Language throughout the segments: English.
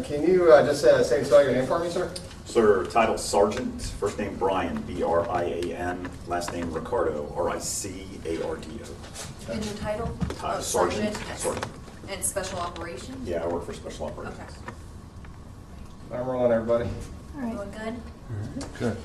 Can you just say spell your name for me, sir? Sir, title Sergeant, first name Brian, B-R-I-A-N, last name Ricardo, R-I-C-A-R-D-O. And your title? Sergeant. Sergeant. And Special Operations? Yeah, I work for Special Operations. Okay. I'm rolling, everybody. All right. Going good? Good.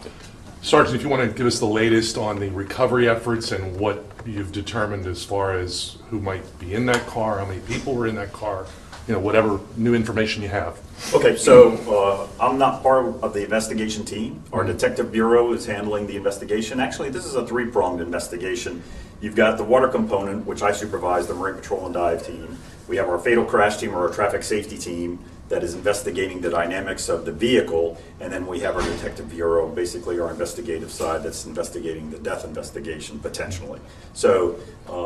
Sergeant, if you want to give us the latest on the recovery efforts and what you've determined as far as who might be in that car, how many people were in that car, whatever new information you have. Okay, so I'm not part of the investigation team. Our detective bureau is handling the investigation. Actually, this is a three-pronged investigation. You've got the water component, which I supervise, the Marine Patrol and Dive team. We have our fatal crash team, or our traffic safety team, that is investigating the dynamics of the vehicle, and then we have our detective bureau, basically our investigative side, that's investigating the death investigation potentially. So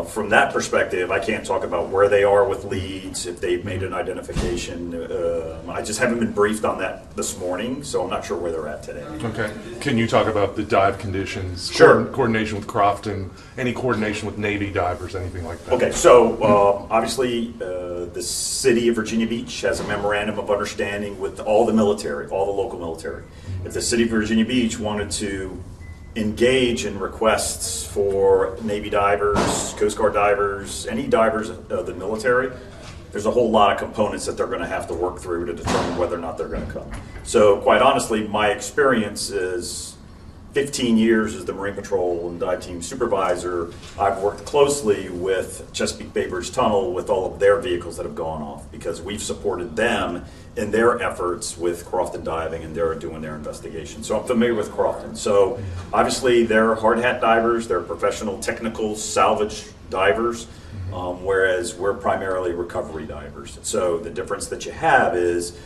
from that perspective, I can't talk about where they are with leads, if they've made an identification. I just haven't been briefed on that this morning, so I'm not sure where they're at today. Okay. Can you talk about the dive conditions? Sure. Coordination with Crofton, any coordination with Navy divers, anything like that? Okay, so obviously the city of Virginia Beach has a memorandum of understanding with all the military, all the local military. If the city of Virginia Beach wanted to engage in requests for Navy divers, Coast Guard divers, any divers of the military, there's a whole lot of components that they're going to have to work through to determine whether or not they're going to come. So quite honestly, my experience is 15 years as the Marine Patrol and Dive Team Supervisor. I've worked closely with Chesapeake Bay Bridge Tunnel with all of their vehicles that have gone off, because we've supported them in their efforts with Crofton Diving, and they're doing their investigation. So I'm familiar with Crofton. So obviously they're hard hat divers, they're professional technical salvage divers, whereas we're primarily recovery divers. So the difference that you have is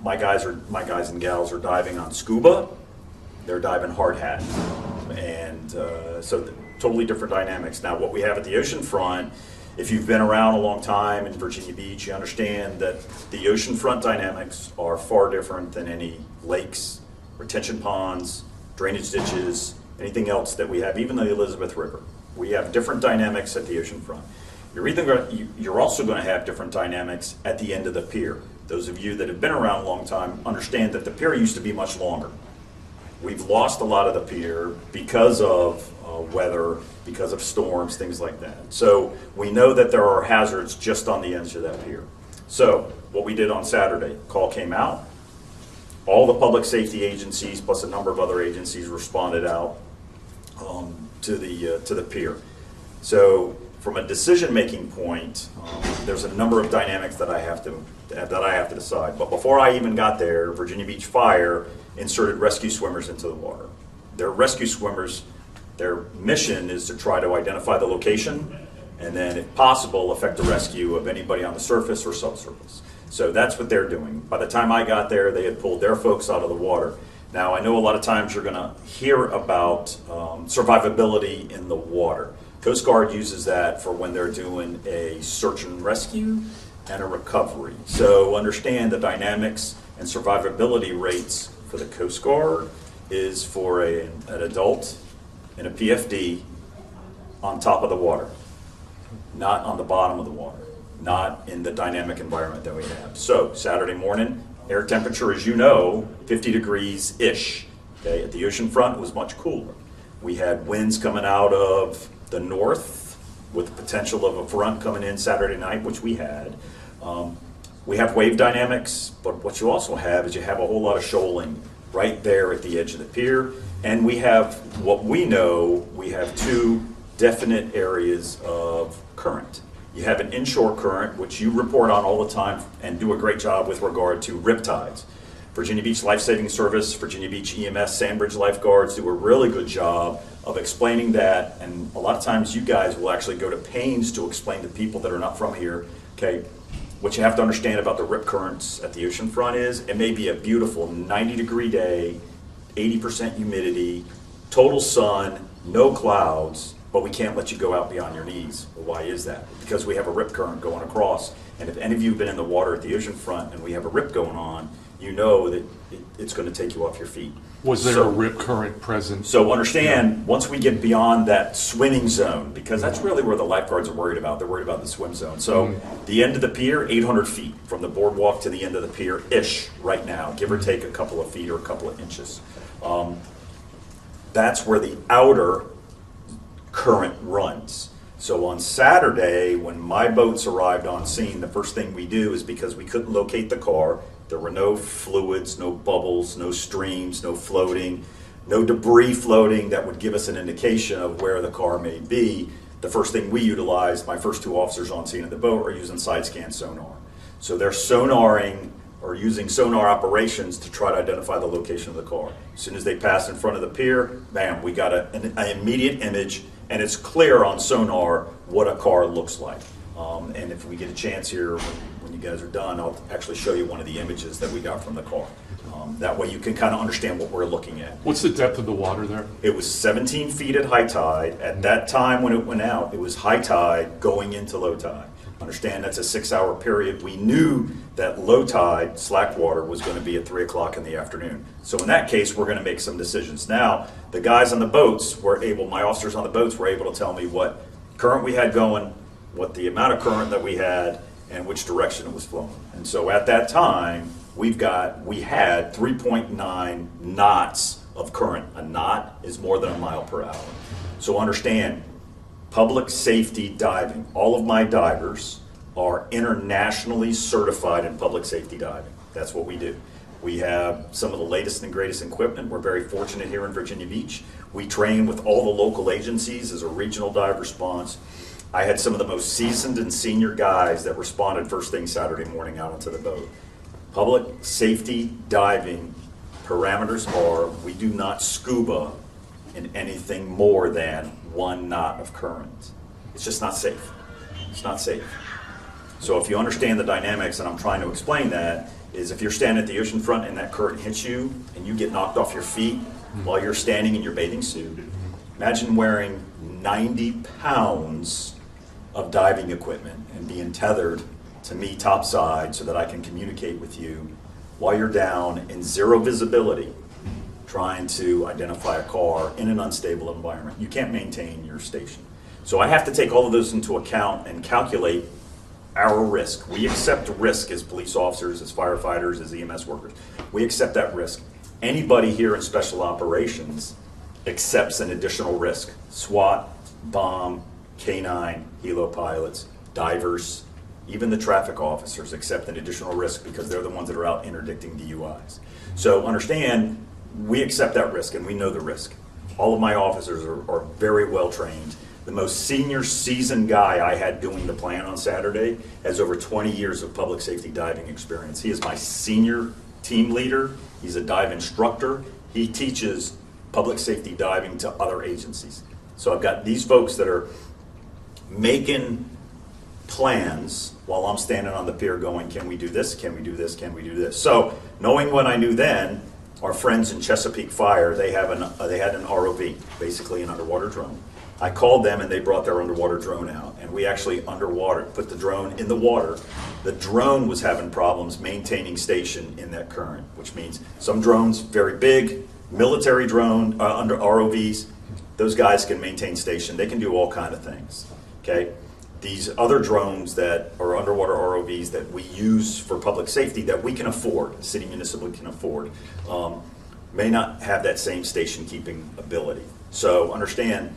my guys and gals are diving on scuba. They're diving hard hat, and so totally different dynamics. Now, what we have at the ocean front, if you've been around a long time in Virginia Beach, you understand that the ocean front dynamics are far different than any lakes, retention ponds, drainage ditches, anything else that we have, even the Elizabeth River. We have different dynamics at the ocean front. You're also going to have different dynamics at the end of the pier. Those of you that have been around a long time understand that the pier used to be much longer. We've lost a lot of the pier because of weather, because of storms, things like that. So we know that there are hazards just on the edge of that pier. So what we did on Saturday, call came out. All the public safety agencies plus a number of other agencies responded out to the pier. So from a decision-making point, there's a number of dynamics that I have to decide. But before I even got there, Virginia Beach Fire inserted rescue swimmers into the water. Their rescue swimmers, their mission is to try to identify the location and then, if possible, effect the rescue of anybody on the surface or subsurface. So that's what they're doing. By the time I got there, they had pulled their folks out of the water. Now, I know a lot of times you're going to hear about survivability in the water. Coast Guard uses that for when they're doing a search and rescue and a recovery. So understand the dynamics and survivability rates for the Coast Guard is for an adult in a PFD on top of the water, not on the bottom of the water, not in the dynamic environment that we have. So Saturday morning, air temperature, as you know, 50 degrees-ish. Okay, at the ocean front, it was much cooler. We had winds coming out of the north with the potential of a front coming in Saturday night, which we had. We have wave dynamics, but what you also have is you have a whole lot of shoaling right there at the edge of the pier. And we have what we know, we have two definite areas of current. You have an inshore current, which you report on all the time and do a great job with regard to riptides. Virginia Beach Life Saving Service, Virginia Beach EMS, Sandbridge Lifeguards do a really good job of explaining that, and a lot of times you guys will actually go to pains to explain to people that are not from here, okay, what you have to understand about the rip currents at the ocean front is it may be a beautiful 90-degree day, 80% humidity, total sun, no clouds, but we can't let you go out beyond your knees. Well, why is that? Because we have a rip current going across, and if any of you have been in the water at the ocean front and we have a rip going on, you know that it's going to take you off your feet. Was there So- a rip current present? So understand, once we get beyond that swimming zone, because that's really where the lifeguards are worried about, they're worried about the swim zone. So the end of the pier, 800 feet from the boardwalk to the end of the pier-ish right now, give or take a couple of feet or a couple of inches. That's where the outer current runs. So on Saturday, when my boats arrived on scene, the first thing we do is, because we couldn't locate the car, there were no fluids, no bubbles, no streams, no floating, no debris floating that would give us an indication of where the car may be. The first thing we utilized, my first two officers on scene of the boat, are using side scan sonar. So they're sonaring or using sonar operations to try to identify the location of the car. As soon as they pass in front of the pier, bam, we got an immediate image, and it's clear on sonar what a car looks like. And if we get a chance here, when you guys are done, I'll actually show you one of the images that we got from the car. That way you can kind of understand what we're looking at. What's the depth of the water there? It was 17 feet at high tide. At that time when it went out, it was high tide going into low tide. Understand that's a 6-hour period. We knew that low tide, slack water, was going to be at 3 o'clock in the afternoon. So in that case, we're going to make some decisions. Now, the guys on the boats were able, my officers on the boats were able to tell me what current we had going, what the amount of current that we had, and which direction it was flowing. And so at that time, we had 3.9 knots of current. A knot is more than a mile per hour. So understand, public safety diving, all of my divers are internationally certified in public safety diving. That's what we do. We have some of the latest and greatest equipment. We're very fortunate here in Virginia Beach. We train with all the local agencies as a regional dive response. I had some of the most seasoned and senior guys that responded first thing Saturday morning out onto the boat. Public safety diving parameters are, we do not scuba in anything more than 1 knot of current. It's just not safe. It's not safe. So if you understand the dynamics, and I'm trying to explain that, is if you're standing at the ocean front and that current hits you and you get knocked off your feet while you're standing in your bathing suit, imagine wearing 90 pounds of diving equipment and being tethered to me topside so that I can communicate with you while you're down in zero visibility trying to identify a car in an unstable environment. You can't maintain your station. So I have to take all of those into account and calculate our risk. We accept risk as police officers, as firefighters, as EMS workers. We accept that risk. Anybody here in special operations accepts an additional risk. SWAT, bomb, K9, helo pilots, divers, even the traffic officers accept an additional risk because they're the ones that are out interdicting DUIs. So understand, we accept that risk and we know the risk. All of my officers are very well trained. The most senior seasoned guy I had doing the plan on Saturday has over 20 years of public safety diving experience. He is my senior team leader. He's a dive instructor. He teaches public safety diving to other agencies. So I've got these folks that are making plans while I'm standing on the pier going, can we do this? Can we do this? Can we do this? So knowing what I knew then, our friends in Chesapeake Fire, they had an ROV, basically an underwater drone. I called them and they brought their underwater drone out, and we actually underwater put the drone in the water. The drone was having problems maintaining station in that current, which means some drones, very big, military drone, under ROVs, those guys can maintain station. They can do all kind of things, okay? These other drones that are underwater ROVs that we use for public safety that we can afford, the city municipal can afford, may not have that same station keeping ability. So understand,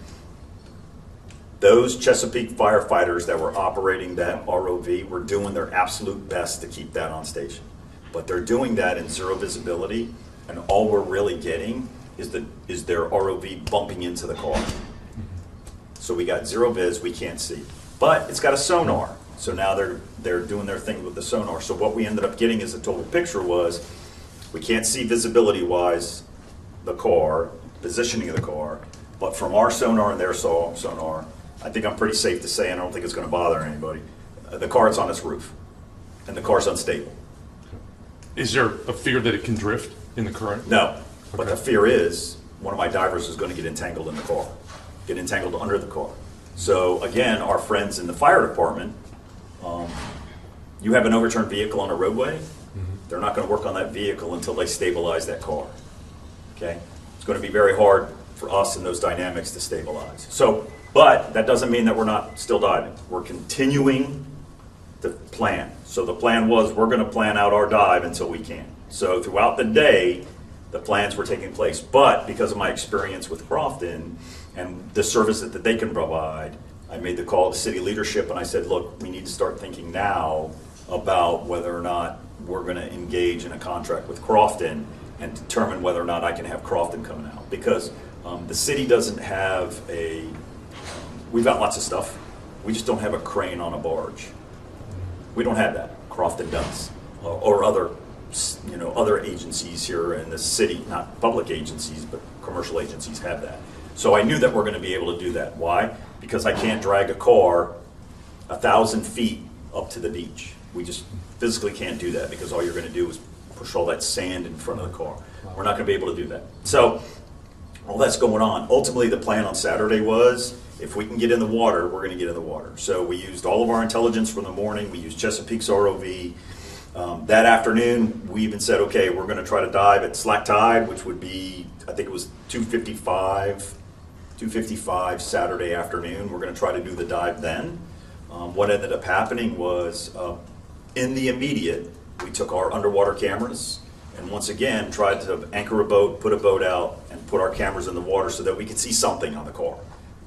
those Chesapeake firefighters that were operating that ROV were doing their absolute best to keep that on station. But they're doing that in zero visibility, and all we're really getting is their ROV bumping into the car. So we got zero vis, we can't see. But it's got a sonar, so now they're doing their thing with the sonar. So what we ended up getting as a total picture was, we can't see visibility-wise the car, positioning of the car, but from our sonar and their sonar, I think I'm pretty safe to say, and I don't think it's going to bother anybody, the car's on its roof, and the car's unstable. Is there a fear that it can drift in the current? No, but the fear is, one of my divers is going to get entangled in the car, get entangled under the car. So again, our friends in the fire department, you have an overturned vehicle on a roadway, they're not going to work on that vehicle until they stabilize that car. Okay? It's going to be very hard for us in those dynamics to stabilize. So, but that doesn't mean that we're not still diving. We're continuing the plan. So the plan was we're going to plan out our dive until we can. So throughout the day, the plans were taking place. But because of my experience with Crofton and the service that they can provide, I made the call to city leadership and I said, look, we need to start thinking now about whether or not we're going to engage in a contract with Crofton and determine whether or not I can have Crofton coming out. Because the city doesn't have we've got lots of stuff. We just don't have a crane on a barge. We don't have that. Crofton does. Or other, other agencies here in the city, not public agencies, but commercial agencies have that. So I knew that we're going to be able to do that. Why? Because I can't drag a car 1,000 feet up to the beach. We just physically can't do that because all you're going to do is push all that sand in front of the car. We're not going to be able to do that. So all that's going on. Ultimately, the plan on Saturday was if we can get in the water, we're going to get in the water. So we used all of our intelligence from the morning. We used Chesapeake's ROV. That afternoon, we even said, okay, we're going to try to dive at slack tide, which would be, I think it was 2:55 Saturday afternoon. We're going to try to do the dive then. What ended up happening was in the immediate, we took our underwater cameras and once again tried to anchor a boat, put a boat out, and put our cameras in the water so that we could see something on the car.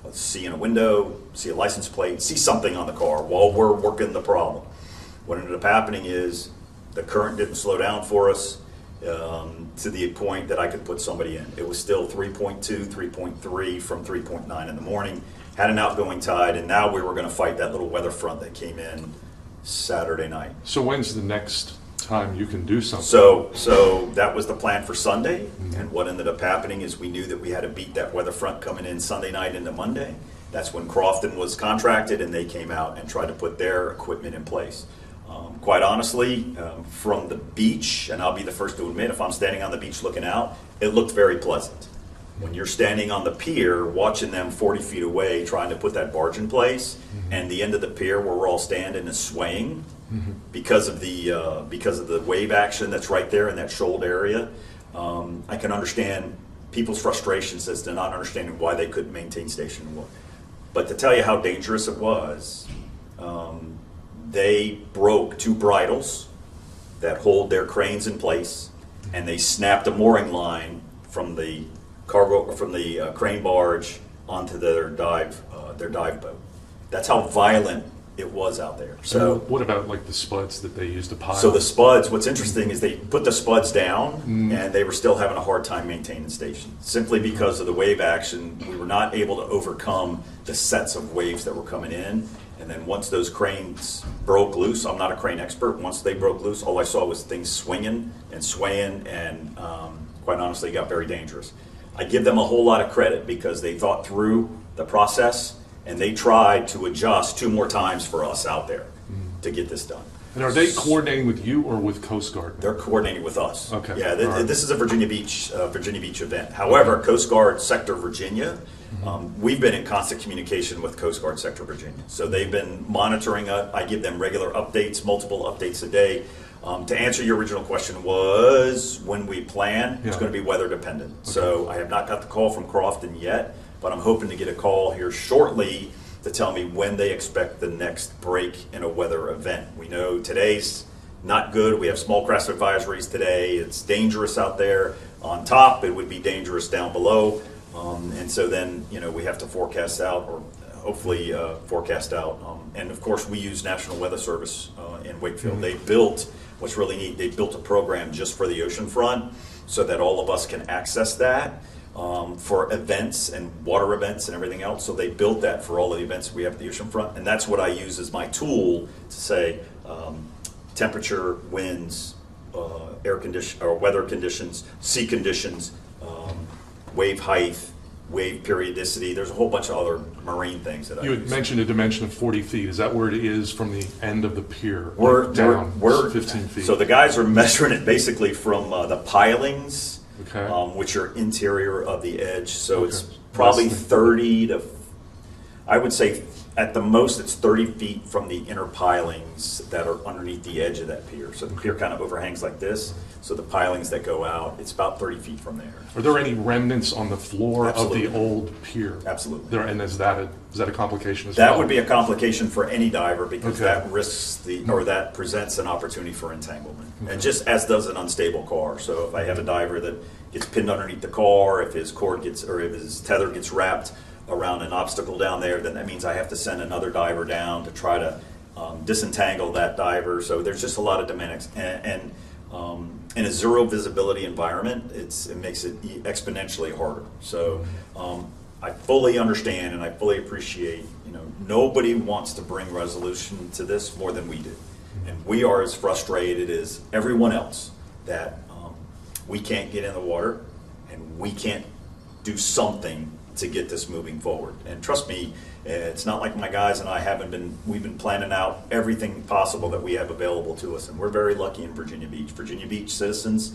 Let's see in a window, see a license plate, see something on the car while we're working the problem. What ended up happening is the current didn't slow down for us to the point that I could put somebody in. It was still 3.2, 3.3 from 3.9 in the morning, had an outgoing tide, and now we were going to fight that little weather front that came in Saturday night. So when's the next time you can do something? So that was the plan for Sunday, and what ended up happening is we knew that we had to beat that weather front coming in Sunday night into Monday. That's when Crofton was contracted, and they came out and tried to put their equipment in place. Quite honestly, from the beach, and I'll be the first to admit, if I'm standing on the beach looking out, it looked very pleasant. When you're standing on the pier, watching them 40 feet away, trying to put that barge in place, and the end of the pier where we're all standing is swaying because of the wave action that's right there in that shoaled area, I can understand people's frustrations as to not understanding why they couldn't maintain station one. But to tell you how dangerous it was, they broke 2 bridles that hold their cranes in place, and they snapped a mooring line from the crane barge onto their dive boat. That's how violent it was out there. So what about like the spuds that they used to pile? So the spuds, what's interesting is they put the spuds down and they were still having a hard time maintaining station. Simply because of the wave action, we were not able to overcome the sets of waves that were coming in. And then once those cranes broke loose, I'm not a crane expert, once they broke loose, all I saw was things swinging and swaying, and quite honestly, it got very dangerous. I give them a whole lot of credit because they thought through the process and they tried to adjust 2 more times for us out there to get this done. And are they coordinating with you or with Coast Guard? They're coordinating with us. Okay. Yeah, All right. this is a Virginia Beach event. However, Coast Guard Sector Virginia, we've been in constant communication with Coast Guard Sector Virginia. So they've been monitoring us. I give them regular updates, multiple updates a day. To answer your original question was when we plan, it's going to be weather dependent. Okay. So I have not got the call from Crofton yet, but I'm hoping to get a call here shortly to tell me when they expect the next break in a weather event. We know today's not good. We have small craft advisories today. It's dangerous out there. On top, it would be dangerous down below. And so then, we have to forecast out, or hopefully forecast out. And of course, we use National Weather Service in Wakefield. They built, what's really neat, they built a program just for the ocean front so that all of us can access that. For events and water events and everything else. So they built that for all of the events we have at the ocean front. And that's what I use as my tool to say temperature, winds, air condition or weather conditions, sea conditions, wave height, wave periodicity. There's a whole bunch of other marine things that I You had use. mentioned a dimension of 40 feet. Is that where it is from the end of the pier? We're down we're 15 feet. So the guys are measuring it basically from the pilings, Okay. which are interior of the edge. So Okay. it's probably Less than- 30 to, I would say At the most, it's 30 feet from the inner pilings that are underneath the edge of that pier. So the pier kind of overhangs like this, so the pilings that go out, it's about 30 feet from there. Are there any remnants on the floor Absolutely. of the old pier? Absolutely. There, and is that a complication as well? That would be a complication for any diver because Okay. that risks that presents an opportunity for entanglement. And just as does an unstable car. So if I have a diver that gets pinned underneath the car, if his if his tether gets wrapped around an obstacle down there, then that means I have to send another diver down to try to disentangle that diver. So there's just a lot of dynamics. And in a zero visibility environment, it makes it exponentially harder. So I fully understand and I fully appreciate, nobody wants to bring resolution to this more than we do. And we are as frustrated as everyone else that we can't get in the water and we can't do something to get this moving forward. And trust me, it's not like my guys and I we've been planning out everything possible that we have available to us. And we're very lucky in Virginia Beach. Virginia Beach citizens,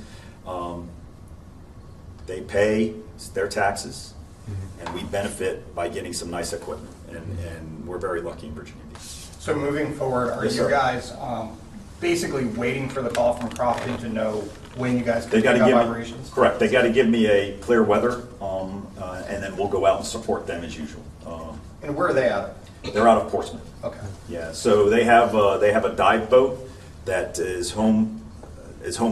they pay their taxes and we benefit by getting some nice equipment. And we're very lucky in Virginia Beach. So moving forward, are Yes, you sir. guys basically waiting for the call from Crofton to know when you guys They can got pick to up give operations? correct. They got to give me a clear weather, and then we'll go out and support them as usual. And where are they at? They're out of Portsmouth. Okay. Yeah, so they have a dive boat that is home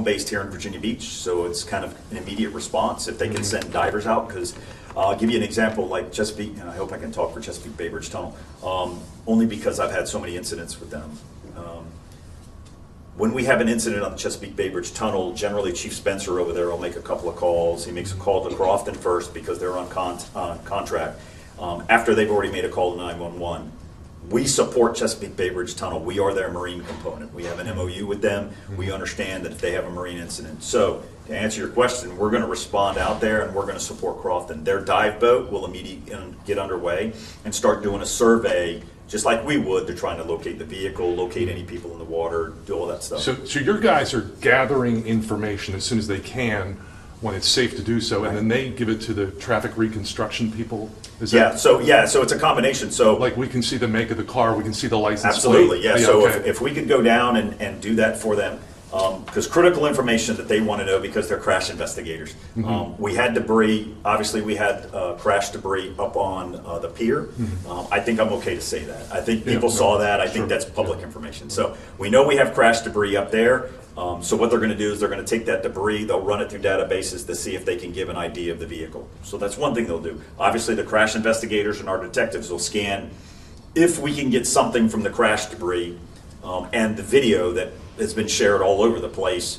based here in Virginia Beach. So it's kind of an immediate response if they can send divers out. Because I'll give you an example, like Chesapeake, and I hope I can talk for Chesapeake Bay Bridge Tunnel, only because I've had so many incidents with them. When we have an incident on the Chesapeake Bay Bridge Tunnel, generally Chief Spencer over there will make a couple of calls. He makes a call to Crofton first because they're on contract. After they've already made a call to 911, we support Chesapeake Bay Bridge Tunnel. We are their marine component. We have an MOU with them. We understand that if they have a marine incident. So to answer your question, we're going to respond out there and we're going to support Crofton. Their dive boat will immediately get underway and start doing a survey just like we would. They're trying to locate the vehicle, locate any people in the water, do all that stuff. So your guys are gathering information as soon as they can when it's safe to do so, and then they give it to the traffic reconstruction people? Is that, So it's a combination. So like we can see the make of the car, we can see the license absolutely, plate? yeah. So okay. if we could go down and do that for them, because critical information that they want to know because they're crash investigators. We had debris, obviously we had crash debris up on the pier. I think I'm okay to say that. I think people saw that. I think that's public information. So we know we have crash debris up there. So what they're going to do is they're going to take that debris, they'll run it through databases to see if they can give an ID of the vehicle. So that's one thing they'll do. Obviously the crash investigators and our detectives will scan if we can get something from the crash debris and the video that has been shared all over the place.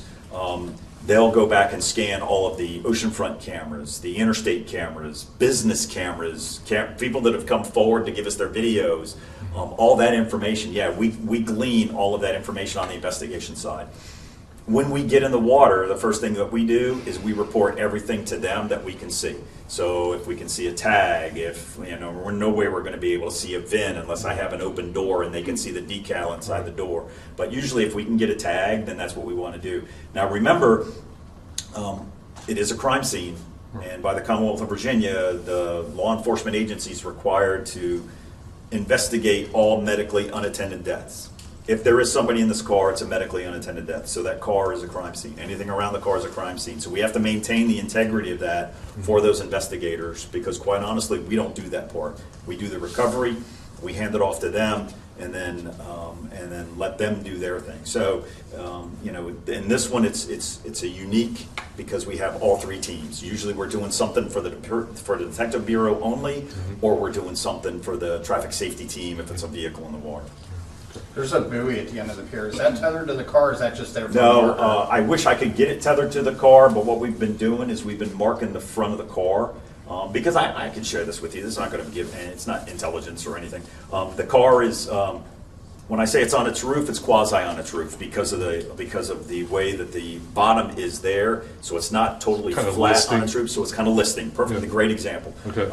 They'll go back and scan all of the oceanfront cameras, the interstate cameras, business cameras, people that have come forward to give us their videos, all that information. Yeah, we glean all of that information on the investigation side. When we get in the water, the first thing that we do is we report everything to them that we can see. So if we can see a tag, if we're no way we're going to be able to see a VIN unless I have an open door and they can see the decal inside the door. But usually if we can get a tag, then that's what we want to do. Now remember, it is a crime scene, and by the Commonwealth of Virginia, the law enforcement agency is required to investigate all medically unattended deaths. If there is somebody in this car, it's a medically unattended death. So that car is a crime scene. Anything around the car is a crime scene. So we have to maintain the integrity of that for those investigators, because quite honestly, we don't do that part. We do the recovery, we hand it off to them, and then let them do their thing. So in this one, it's a unique because we have all three teams. Usually we're doing something for the detective bureau only, or we're doing something for the traffic safety team if it's a vehicle in the water. There's a buoy at the end of the pier. Is that tethered to the car, or is that just there for No, marker? I wish I could get it tethered to the car, but what we've been doing is we've been marking the front of the car. Because I can share this with you. This is not going to give, and it's not intelligence or anything. The car is, when I say it's on its roof, it's quasi on its roof because of the way that the bottom is there. So it's not totally Kind of flat listing. on its roof. So it's kind of listing. Perfectly Yeah. great example. Okay.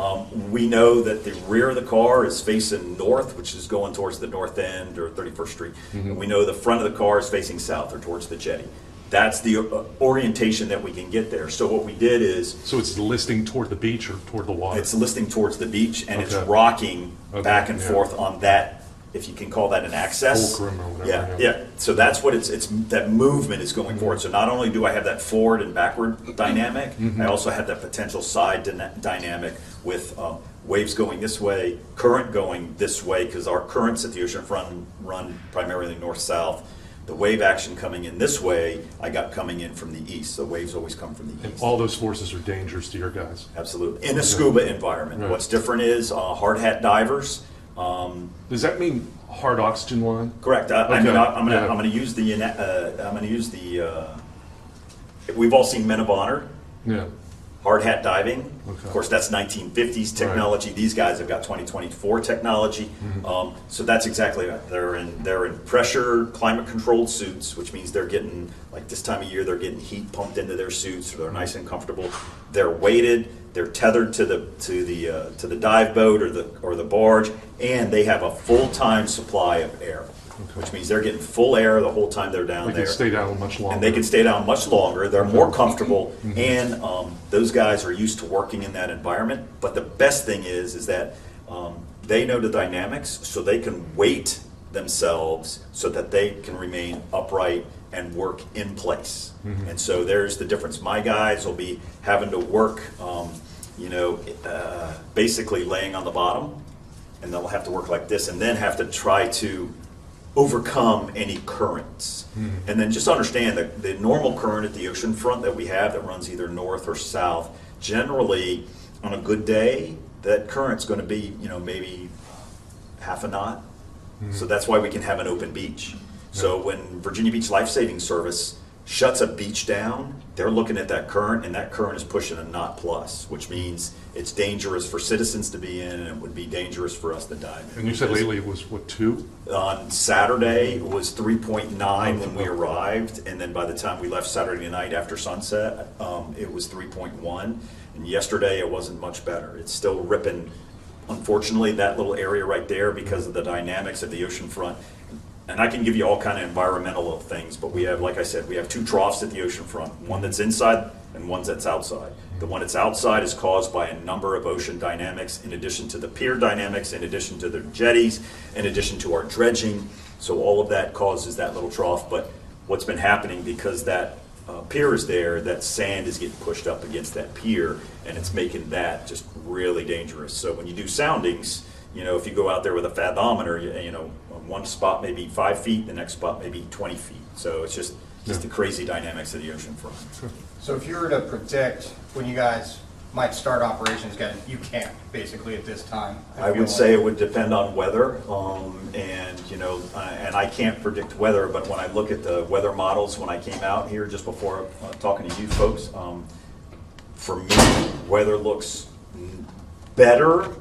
We know that the rear of the car is facing north, which is going towards the north end or 31st Street. And we know the front of the car is facing south or towards the jetty. That's the orientation that we can get there. So what we did is, So it's listing toward the beach or toward the water? it's listing towards the beach, and it's Okay. rocking Okay, back and yeah. forth on that, if you can call that an access. Fulcrum or whatever, Yeah, yeah. yeah. So that's what it's that movement is going forward. So not only do I have that forward and backward dynamic, Mm-hmm. I also have that potential side dynamic with waves going this way, current going this way, because our currents at the ocean front run primarily north-south. The wave action coming in this way, I got coming in from the east. The waves always come from the And east. all those forces are dangerous to your guys? Absolutely. In a scuba environment. Right. What's different is hard hat divers. Does that mean hard oxygen line? Correct. I mean, Okay. I'm Yeah. gonna use the we've all seen Men of Honor, Yeah. hard hat diving. Okay. Of course, that's 1950s technology. These guys have got 2024 technology. Mm-hmm. So that's exactly right. They're in pressure, climate controlled suits, which means they're getting, like this time of year, they're getting heat pumped into their suits, so they're nice and comfortable. They're weighted. They're tethered to the dive boat or the barge, and they have a full-time supply of air, which means they're getting full air the whole time they're down They there. can stay down much longer. And they can stay down much longer. They're more comfortable, and those guys are used to working in that environment. But the best thing is that they know the dynamics, so they can weight themselves so that they can remain upright and work in place. And so there's the difference. My guys will be having to work, basically laying on the bottom, and they'll have to work like this, and then have to try to overcome any currents. And then just understand that the normal current at the ocean front that we have that runs either north or south, generally on a good day, that current's going to be, maybe half a knot. So that's why we can have an open beach. So when Virginia Beach Life Saving Service shuts a beach down, they're looking at that current, and that current is pushing a knot plus, which means it's dangerous for citizens to be in, and it would be dangerous for us to dive in. And you said lately it was, what, 2? On Saturday, it was 3.9 when we arrived, and then by the time we left Saturday night after sunset, it was 3.1. And yesterday, it wasn't much better. It's still ripping, unfortunately, that little area right there because of the dynamics of the ocean front. And I can give you all kind of environmental things, but we have, like I said, we have 2 troughs at the ocean front, one that's inside and one that's outside. The one that's outside is caused by a number of ocean dynamics, in addition to the pier dynamics, in addition to the jetties, in addition to our dredging. So all of that causes that little trough. But what's been happening, because that pier is there, that sand is getting pushed up against that pier, and it's making that just really dangerous. So when you do soundings, if you go out there with a fathometer, one spot may be 5 feet, the next spot may be 20 feet. So it's just the crazy dynamics of the ocean front. So if you were to predict when you guys might start operations again, you can't basically at this time. I would say it would depend on weather, and I can't predict weather, but when I look at the weather models, when I came out here just before talking to you folks, for me, weather looks better.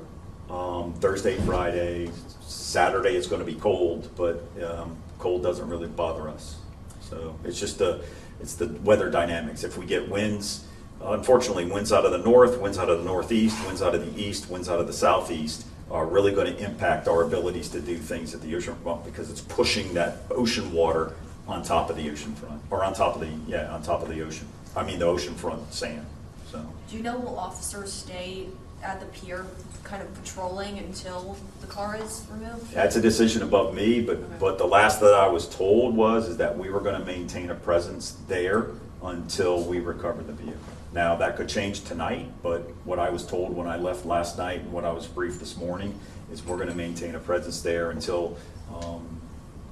Thursday, Friday, Saturday it's going to be cold, but cold doesn't really bother us. So it's just it's the weather dynamics. If we get winds, unfortunately, winds out of the north, winds out of the northeast, winds out of the east, winds out of the southeast are really going to impact our abilities to do things at the ocean front, because it's pushing that ocean water on top of the ocean front, or on top of the ocean. I mean the ocean front sand. So. Do you know will officers stay at the pier kind of patrolling until the car is removed? That's a decision above me, but the last that I was told is that we were going to maintain a presence there until we recover the vehicle. Now, that could change tonight, but what I was told when I left last night and what I was briefed this morning is we're going to maintain a presence there until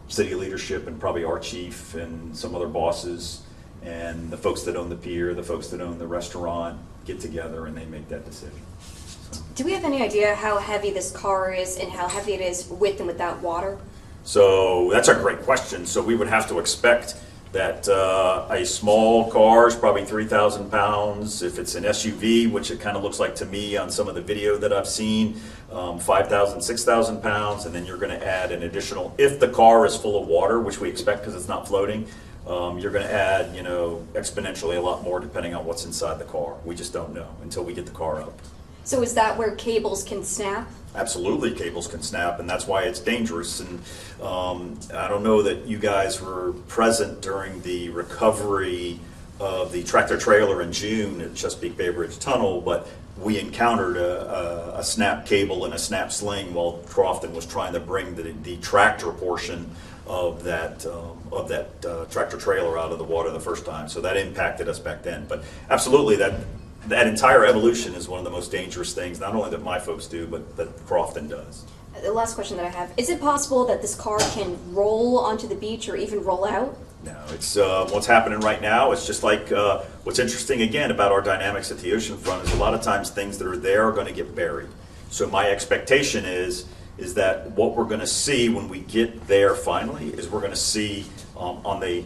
city leadership and probably our chief and some other bosses and the folks that own the pier, the folks that own the restaurant get together and they make that decision. Do we have any idea how heavy this car is and how heavy it is with and without water? So that's a great question. So we would have to expect that a small car is probably 3,000 pounds. If it's an SUV, which it kind of looks like to me on some of the video that I've seen, 5,000, 6,000 pounds. And then you're going to add an additional, if the car is full of water, which we expect because it's not floating, you're going to add, exponentially a lot more depending on what's inside the car. We just don't know until we get the car up. So is that where cables can snap? Absolutely, cables can snap, and that's why it's dangerous. And I don't know that you guys were present during the recovery of the tractor trailer in June at Chesapeake Bay Bridge Tunnel, but we encountered a snap cable and a snap sling while Crofton was trying to bring the tractor portion of that tractor trailer out of the water the first time. So that impacted us back then. But absolutely, that entire evolution is one of the most dangerous things, not only that my folks do, but that Crofton does. The last question that I have, is it possible that this car can roll onto the beach or even roll out? No, it's what's happening right now. It's just like what's interesting again about our dynamics at the oceanfront is a lot of times things that are there are going to get buried. So my expectation is that what we're going to see when we get there finally is we're going to see on the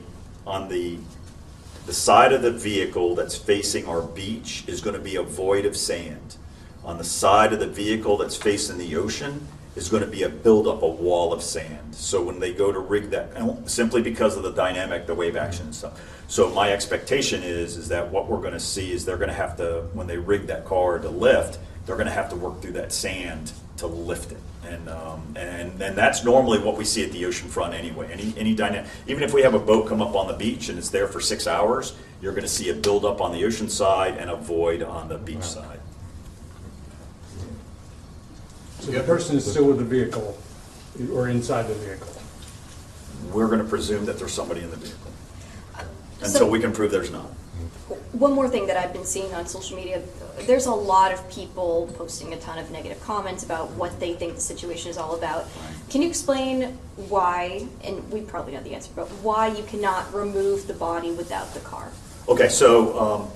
side of the vehicle that's facing our beach is going to be a void of sand. On the side of the vehicle that's facing the ocean is going to be a buildup, a wall of sand. So when they go to rig that, simply because of the dynamic, the wave action and stuff. So my expectation is that what we're going to see is they're going to have to, when they rig that car to lift, they're going to have to work through that sand to lift it. And that's normally what we see at the oceanfront anyway. Any dynamic, even if we have a boat come up on the beach and it's there for 6 hours, you're going to see a buildup on the ocean side and a void on the beach side. So the person is still with the vehicle or inside the vehicle? We're going to presume that there's somebody in the vehicle until So- we can prove there's not. One more thing that I've been seeing on social media, there's a lot of people posting a ton of negative comments about what they think the situation is all about. Can you explain why, and we probably know the answer, but why you cannot remove the body without the car? Okay, so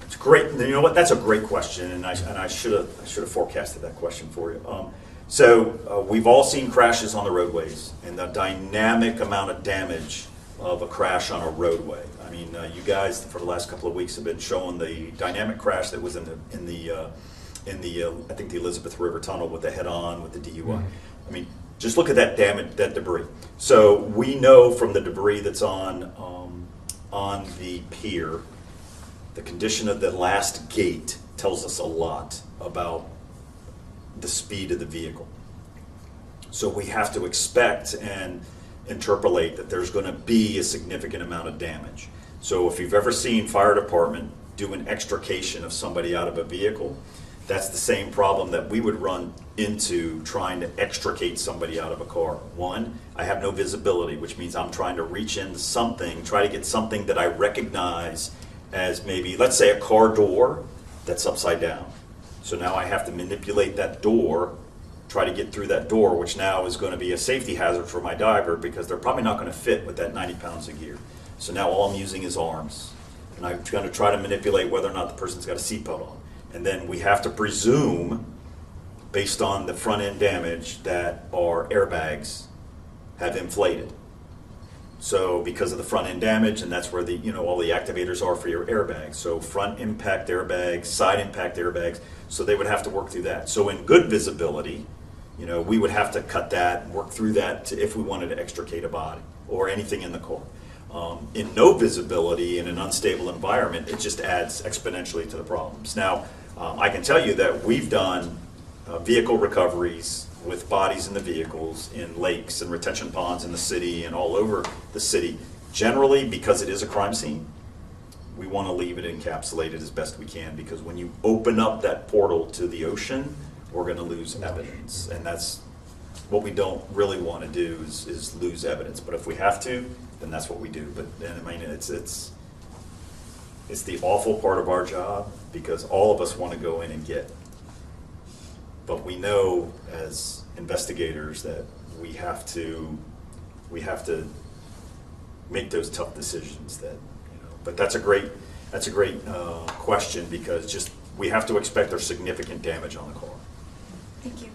it's great. You know what? That's a great question, and I should have forecasted that question for you. So we've all seen crashes on the roadways, and the dynamic amount of damage of a crash on a roadway. I mean, you guys for the last couple of weeks have been showing the dynamic crash that was in the I think the Elizabeth River Tunnel with the head-on with the DUI. I mean, just look at that damage, that debris. So we know from the debris that's on the pier, the condition of the last gate tells us a lot about the speed of the vehicle. So we have to expect and interpolate that there's going to be a significant amount of damage. So if you've ever seen fire department do an extrication of somebody out of a vehicle, that's the same problem that we would run into trying to extricate somebody out of a car. One, I have no visibility, which means I'm trying to reach into something, try to get something that I recognize as maybe, let's say, a car door that's upside down. So now I have to manipulate that door, try to get through that door, which now is going to be a safety hazard for my diver because they're probably not going to fit with that 90 pounds of gear. So now all I'm using is arms. And I'm going to try to manipulate whether or not the person's got a seatbelt on. And then we have to presume, based on the front end damage, that our airbags have inflated. So because of the front end damage, and that's where the all the activators are for your airbags. So front impact airbags, side impact airbags. So they would have to work through that. So in good visibility, we would have to cut that and work through that if we wanted to extricate a body or anything in the car. In no visibility in an unstable environment, it just adds exponentially to the problems. Now, I can tell you that we've done vehicle recoveries with bodies in the vehicles in lakes and retention ponds in the city and all over the city. Generally, because it is a crime scene, we want to leave it encapsulated as best we can, because when you open up that portal to the ocean, we're going to lose evidence. And that's what we don't really want to do is lose evidence. But if we have to, then that's what we do. But I mean, it's the awful part of our job, because all of us want to go in and get. But we know as investigators that we have to make those tough decisions. But that's a great question, because just we have to expect there's significant damage on the car. Thank you.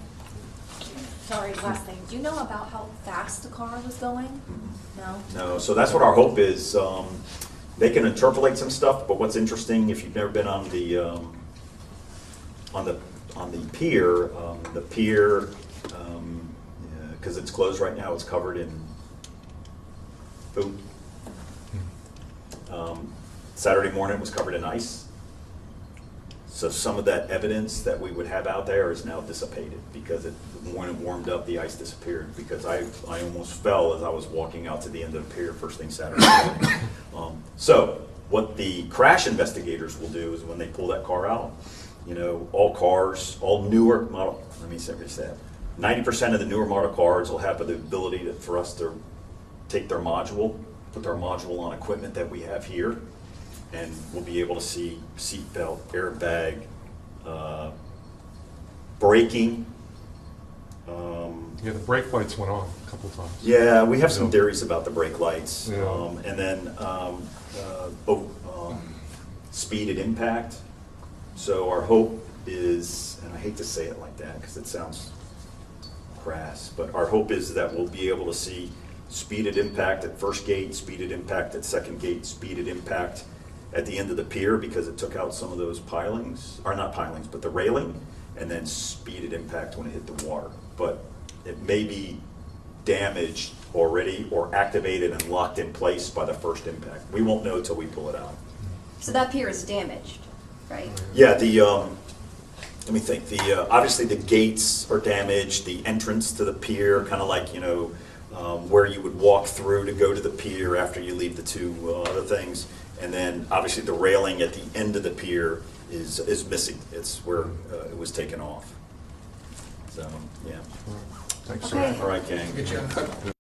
Sorry, last thing. Do you know about how fast the car was going? No? No, so that's what our hope is. They can interpolate some stuff, but what's interesting, if you've never been on the pier, because it's closed right now, it's covered in food. Saturday morning it was covered in ice. So some of that evidence that we would have out there is now dissipated because when it warmed up, the ice disappeared because I almost fell as I was walking out to the end of the pier first thing Saturday morning. So what the crash investigators will do is when they pull that car out, you know, all cars, all newer model, let me say that, 90% of the newer model cars will have the ability for us to take their module, put their module on equipment that we have here, and we'll be able to see seat belt, airbag, braking. Yeah, the brake lights went on a couple times. Yeah, we have some Yeah. theories about the brake lights. Yeah. And then speed at impact. So our hope is, and I hate to say it like that because it sounds crass, but our hope is that we'll be able to see speed at impact at first gate, speed at impact at second gate, speed at impact at the end of the pier because it took out some of those pilings, or not pilings, but the railing, and then speed at impact when it hit the water. But it may be damaged already or activated and locked in place by the first impact. We won't know till we pull it out. So that pier is damaged, right? Yeah, let me think, obviously the gates are damaged, the entrance to the pier, kind of like, you know, where you would walk through to go to the pier after you leave the two other things. And then obviously the railing at the end of the pier is missing. It's where it was taken off. So, yeah. Thanks, Okay. sir. All right, gang. Good job.